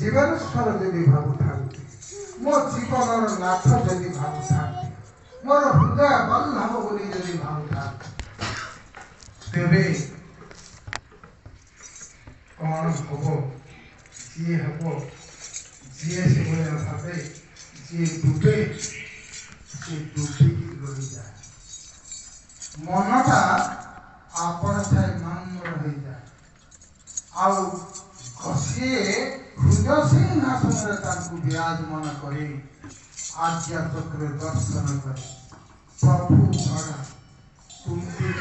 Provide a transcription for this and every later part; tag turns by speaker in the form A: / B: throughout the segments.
A: जीवनेश्वर जदि भावुता मो जीवन नाथ जदि भावुता मोर हृदय बल्लभ बोली जदि भावुता तेरे कौन हम जी हम जी से भावे जी डूबे से डूबी रही जाए मनटा आपण थे नम्र हो जाए आउ सी हृदय सिंहासन विराजमान कर आज्ञा चक्र दर्शन कर प्रभु छड़ा तुम्हें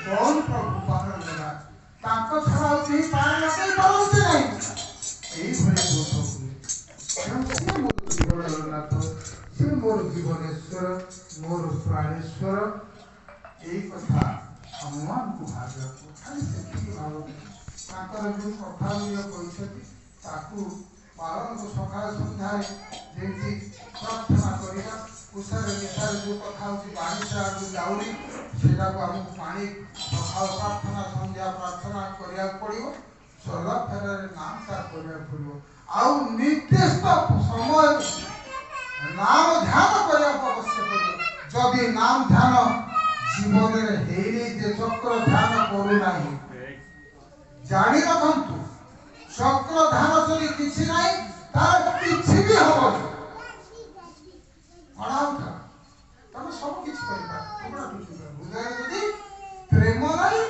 A: कौन प्रभु पार लगा छड़ा पार लगे पारती नहीं से मोर जीवनेश्वर मोर प्राणेश्वर यही कथा हनुमान को भाग्य खाली से भाव जो कथा कहते पालन को सकाल सन्धा जमी प्रार्थना करवा उषार निशार जो कथा पानी से आगे जाऊनी से आमको पानी सकाल प्रार्थना संध्या प्रार्थना करा पड़ो चला फेर नाम ता करा पड़ो आउ निर्दिष्ट समय नाम ध्यान करने आवश्यक जदि नाम ध्यान जीवन में चक्र ध्यान करूना जानी रखु चक्र ध्यान चली किसी नहीं तार किसी भी हम तुम सब किसी हृदय यदि प्रेम नहीं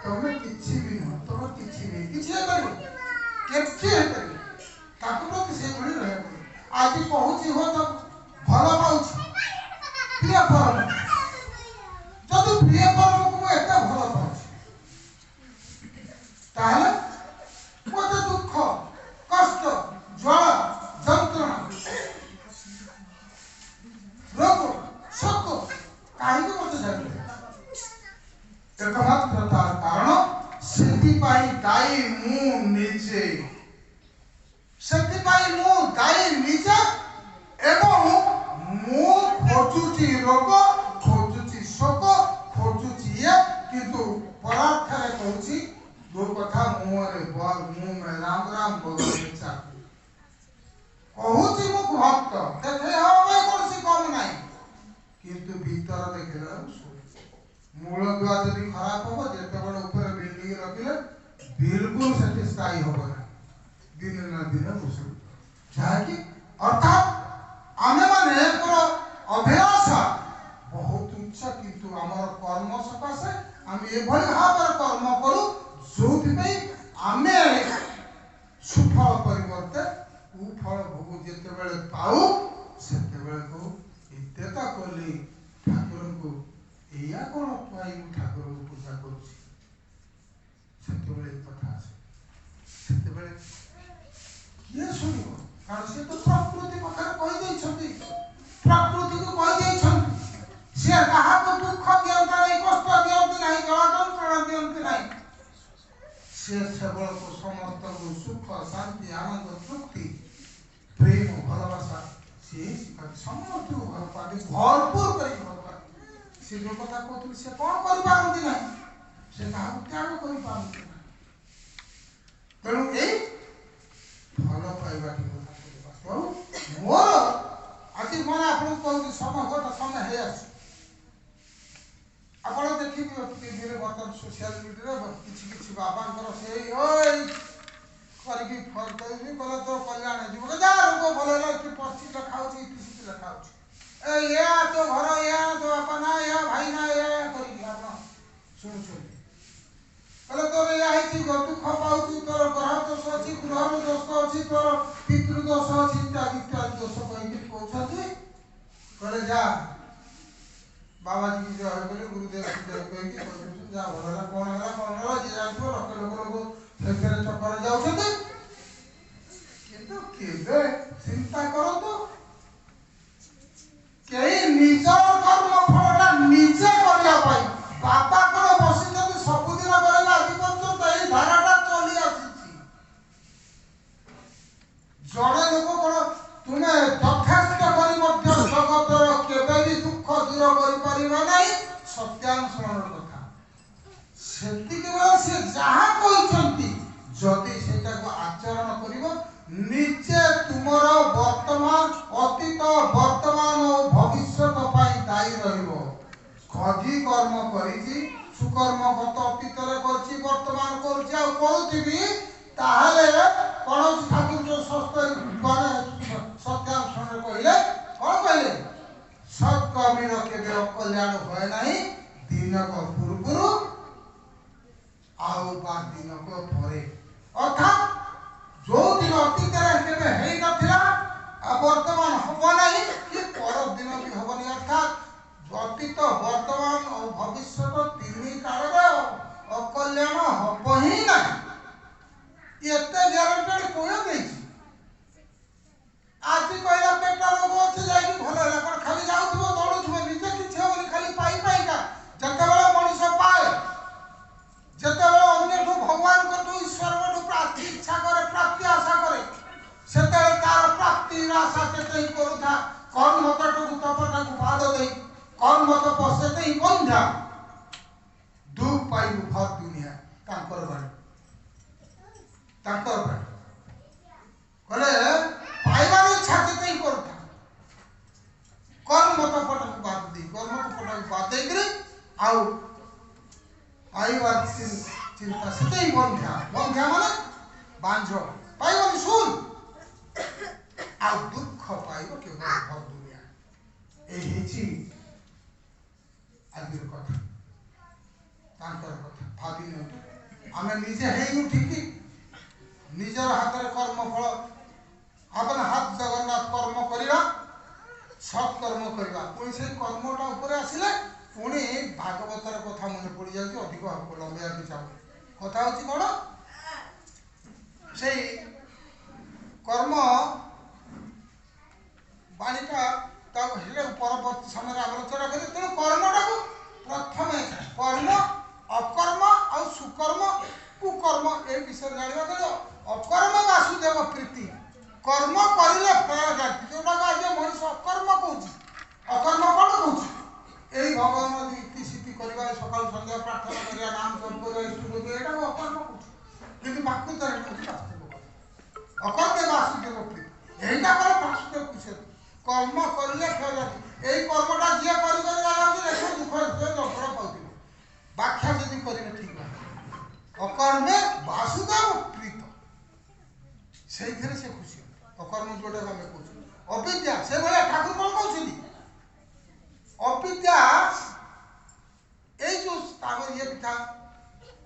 A: तुम किसी भी नुह तुम किसी नहीं किसी प्रति से आज कहूँ हो तो भल पाऊँ प्रिय परम जब प्रिय परम को एत भल पाऊँ मत दुख कष्ट ज्वाला जंत्रणा रोग शोक कहीं मत जाए एकमात्र तार कारण से दायी मुझे से दायी निजे एवं मु खोजुची रोग खोजुची शोक खोजुची ये किंतु परार्थ कहूँ जो कथा मुहरे बल मुँह में राम राम बोल इच्छा कहूँ मुख भक्त देखे कौन सी कम ना किंतु भीतर देखला मूल दुआ जब खराब हम जिते बड़े ऊपर बिल्डिंग रखिले बिल्कुल से स्थायी हम ना दिन ना दिन घुसू जहाँकि अर्थात आम मैंने अभिलाषा बहुत उच्च किंतु आम कर्म सकाशे आम ये भाव कर्म करूँ जो आम सुफल परिवर्ते कुफल भोग जिते पाऊ से कहू एत कली ठाकुर को या कौन पाई ठाकुर को पूजा कर कथा आसे किए शुण कारण से तो प्रकृति कथा कही प्रकृति को कही सी क्या दुख दिखता नहीं कष्ट दिखती नहीं जला दिखती नहीं से केवल को समस्त को सुख शांति आनंद तृप्ति प्रेम भलवासा से समस्त को भल पाती भरपूर कर से जो कथा कहते से कौन कर पारती ना से त्याग कर पारती ना तेणु ये भल पाइबा मोर आज मैं आपको कहूँ समय गोटे समय है आप देखिए टीवी बर्तमान सोशल मीडिया किसी बाबा से करके कहले तो कल्याण जीव जा रोग भल है पशि लिखा लिखा या तो घर या तो बापा ना या भाई ना या शुणु कहले तोर या दुख पाऊ तोर ग्रह दोष अच्छी गृह दोष अच्छी तोर पितृदोष अच्छी इत्यादि इत्यादि दोष कहते कहले जा बाबाजी की जय बोले गुरुदेव की जय कही जा भल कौन है जी जानते लक्ष लोक चक्कर जाऊँ किंतु चिंता करो कई निज कर्म फलटा निजे करने बापा कौन बसी सबुदिन कहले आज पर्यंत यही धाराटा चली आसी जड़े लोक कौन तुम्हें यथेष्ट कर जगतर केवे भी दुख दूर कर सत्यानुसरण कथा से जहाँ कहते जदि से आचरण कर निजे କରିଛି ସୁକର୍ମ ଗତ ଅତୀତରେ କରିଛି ବର୍ତ୍ତମାନ କରୁଛି ଆଉ କରୁଥିବି ତାହେଲେ କଣ ହଉଛି ଠାକୁର ଯୋଉ ସତ୍ୟାଂଶରେ କହିଲେ କଣ କହିଲେ ସତ୍କର୍ମୀର କେବେ ଅକଲ୍ୟାଣ ହୁଏ ନାହିଁ ଦିନକ ପୂର୍ବରୁ ଆଉ ବା ଦିନକ ପରେ ଅର୍ଥାତ୍ ଯୋଉ ଦିନ ଅତୀତରେ କେବେ ହେଇନଥିଲା ଆଉ ବର୍ତ୍ତମାନ ହବ ନାହିଁ କି ପର ଦିନ ବି ହବନି ଅର୍ଥାତ୍ ଅତୀତ ବର୍ତ୍ତମାନ ଆଉ ଭବିଷ୍ୟତ ତିନି କାଳରେ ଅକଲ୍ୟାଣ ହବ ହିଁ ନାହିଁ ଏତେ ଗ୍ୟାରେଣ୍ଟେଡ କୋଉ ଦେଇଛି ଆଜି କହିଲା ପେଟ ରୋଗ ଅଛି ଯାଇକି ଭଲ ହେଲା କଣ ଖାଲି ଯାଉଥିବ ଦୌଡୁଥିବ ନିଜେ କିଛି ହବନି ଖାଲି ପାଇ ପାଇକା ଯେତେବେଳେ ମଣିଷ ପାଏ ଯେତେବେଳେ ଅନ୍ୟଠୁ ଭଗବାନଙ୍କଠୁ ଈଶ୍ୱରଙ୍କଠୁ ପ୍ରାପ୍ତି ଇଚ୍ଛା କରେ ପ୍ରାପ୍ତି ଆଶା କରେ ସେତେବେଳେ ତାର ପ୍ରାପ୍ତିର ଆଶା କେତେ ହିଁ କରୁଥା କର୍ମତଟକୁ ତପଟାକୁ ପାଦ ଦେଇ କର୍ମତ ପଶେ ଦେଇ ବନ୍ଧା ଦୁଃଖ ପାଇବୁ ଭର ଦୁନିଆ ତାଙ୍କର ବାଣୀ କହିଲେ ପାଇବାର ଇଚ୍ଛା କେତେ ହିଁ କରୁଥା କର୍ମତ ପଟକୁ ବାଦ ଦେଇ କର୍ମତ ପଟକୁ ବାଦ ଦେଇକରି ଆଉ ପାଇବାର ଚିନ୍ତା ସେତେ ହିଁ ବନ୍ଧା ମାନେ ବାଞ୍ଝ ପାଇବନି ଶୁଣ ଆଉ ଦୁଃଖ ପାଇବ କେବଳ ଭର ଦୁନିଆ এই ହେଇଛି ଆଜିର କଥା ତାଙ୍କର କଥା ଭାବି ନିଅନ୍ତୁ ଆମେ ନିଜେ ହେଇନୁ ଠିକ ନିଜର ହାତରେ କର୍ମ ଫଳ ଆପଣ ହାତ ଜଗନ୍ନାଥ କର୍ମ କରିବା ସତ୍କର୍ମ କରିବା ପୁଣି ସେଇ କର୍ମଟା ଉପରେ ଆସିଲେ ପୁଣି ଭାଗବତର କଥା ମନେ ପଡ଼ିଯାଉଛି ଅଧିକ ଲମ୍ବେଇବାକୁ ଚାହୁଁ କଥା ହେଉଛି କଣ ସେଇ କର୍ମ ବାଣୀଟା ତାକୁ ହେଲେ ପରବର୍ତ୍ତୀ ସମୟରେ ଆଲୋଚନା କରି ତେଣୁ କର୍ମଟାକୁ ପ୍ରଥମେ କର୍ମ ଅକର୍ମ ଆଉ ସୁକର୍ମ କୁକର୍ମ ଏ ବିଷୟରେ ଜାଣିବା ଦ୍ୱାରା ଅକର୍ମ ବାସୁଦେବ ପ୍ରୀତି କର୍ମ କରିଲେ ଫଳ ଜାତି ଯୋଉଟାକୁ ଆଜି ମଣିଷ ଅକର୍ମ କହୁଛି ଅକର୍ମ କଣ କହୁଛି ଏଇ ଭଗବାନ ଇତିସିତି କରିବା ସକାଳୁ ସନ୍ଧ୍ୟା ପ୍ରାର୍ଥନା କରିବା ନାମ ଜପ କରିବା ଇଷ୍ଟପତି ଏଇଟାକୁ ଅକର୍ମ କହୁଛି କିନ୍ତୁ ବାକୁତରେ କହୁଛି ବାସୁଦେବ ଅକର୍ମ ବାସୁଦେବ ପ୍ରୀତି এইটা করে বাসুদেব কিশোর কর্ম করলে ফল এই কর্মটা যে করি করে যাচ্ছে দেখো দুঃখ যন্ত্রণা পাউছিল ব্যাখ্যা যদি করিবে ঠিক না অকর্মে বাসুদেব প্রীত সেইথিরে সে খুশি অকর্ম যোটা আমি কହୁଛୁ অবিদ্যা সেভাবে ঠাকুর কোন কହୁଛନ୍ତି অবিদ্যা এই যে তাদের ইয়ে পিঠা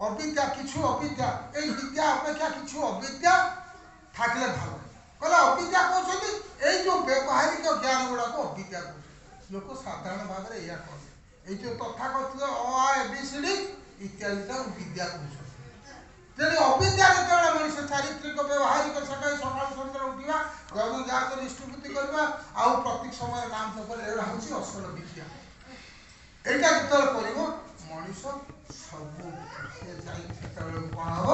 A: অবিদ্যা কিছু অবিদ্যা এই বিদ্যা অপেক্ষা কিছু অবিদ্যা থাকলে ভালো कहला अविद्या कहते ये जो व्यवहारिक ज्ञान गुड़ाक अविद्या कहते लोक साधारण भाव में या कहते जो तथाकथित अ एबीसीडी इत्यादि विद्या कहते तेणु अविद्या जो मनुष्य चारित्रिक व्यवहारिक सकाल सकाल सन्ध्या उठा गौन जाकर इष्टपूर्ति करवा आउ प्रत्येक समय नाम जप हूँ असल विद्या यहाँ जो मनुष्य सब कौन हम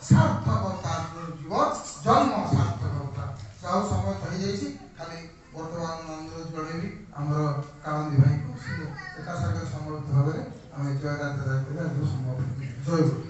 A: सार्थकता जीव जन्म सार्थकता जाओ समय तो खाली बर्तमान जनइबी आमर कामंदी भाई को एका सागर समर्थ भाव में आम जय राजा जय